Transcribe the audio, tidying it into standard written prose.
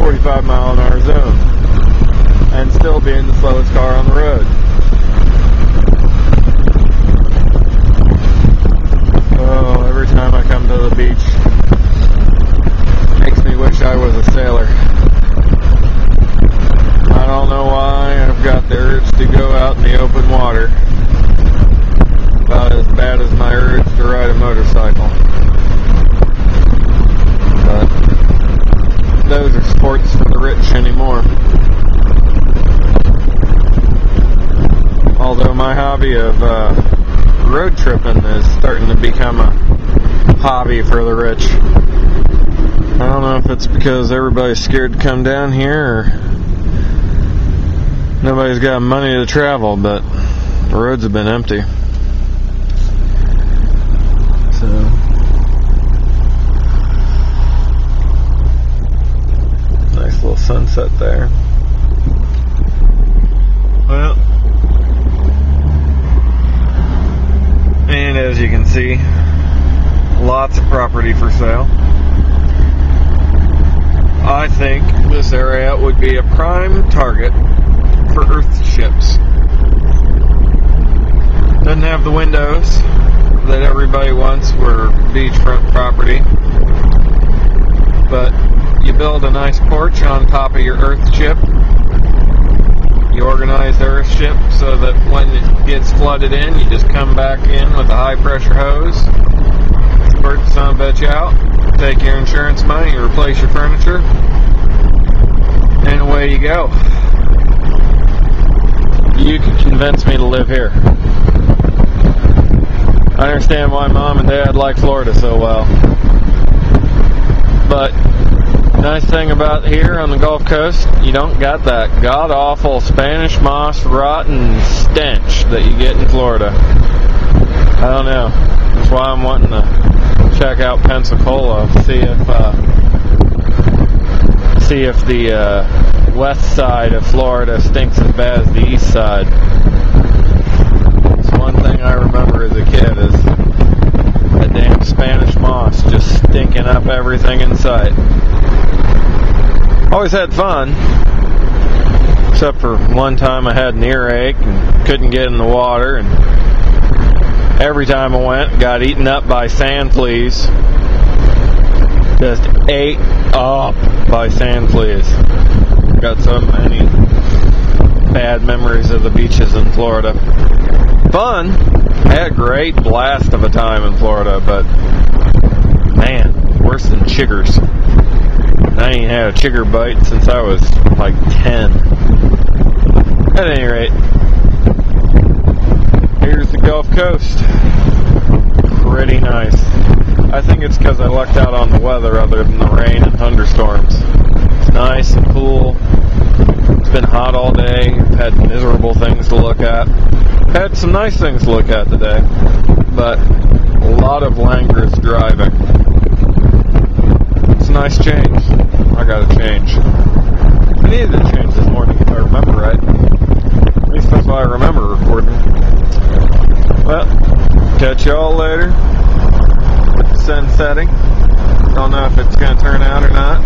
45-mile-an-hour zone and still being the slowest car on the road. Oh, every time I come to the beach, makes me wish I was a sailor. I don't know why I've got the urge to go out in the open water. About as bad as my urge to ride a motorcycle. But those are sports for the rich anymore. Although my hobby of road tripping is starting to become a hobby for the rich. I don't know if it's because everybody's scared to come down here or nobody's got money to travel, but the roads have been empty. So nice little sunset there. Well, and as you can see, lots of property for sale. I think this area would be a prime target for earth ships. Doesn't have the windows that everybody wants for beachfront property, but you build a nice porch on top of your earth ship. You organize the earth ship so that when it gets flooded in, you just come back in with a high pressure hose, squirt the son of a bitch out, take your insurance money, replace your furniture, and away you go. You can convince me to live here. I understand why Mom and Dad like Florida so well. But nice thing about here on the Gulf Coast, you don't got that god-awful Spanish moss rotten stench that you get in Florida. I don't know. That's why I'm wanting to check out Pensacola, see if the west side of Florida stinks as bad as the east side. It's one thing I remember as a kid is that damn Spanish moss just stinking up everything in sight. Always had fun, except for one time I had an earache and couldn't get in the water, and every time I went, got eaten up by sand fleas. Just ate up by sand fleas. Got so many bad memories of the beaches in Florida. Fun. I had a great blast of a time in Florida, but man, worse than chiggers. I ain't had a chigger bite since I was like 10. At any rate, here's the Gulf Coast. Pretty nice. I think it's because I lucked out on the weather other than the rain and thunderstorms. It's nice and cool. It's been hot all day. Had miserable things to look at. Had some nice things to look at today, but a lot of languorous driving. It's a nice change. I gotta change. I needed to change this morning if I remember right. At least that's what I remember recording. Well, catch y'all later. With the sun setting. Don't know if it's gonna turn out or not.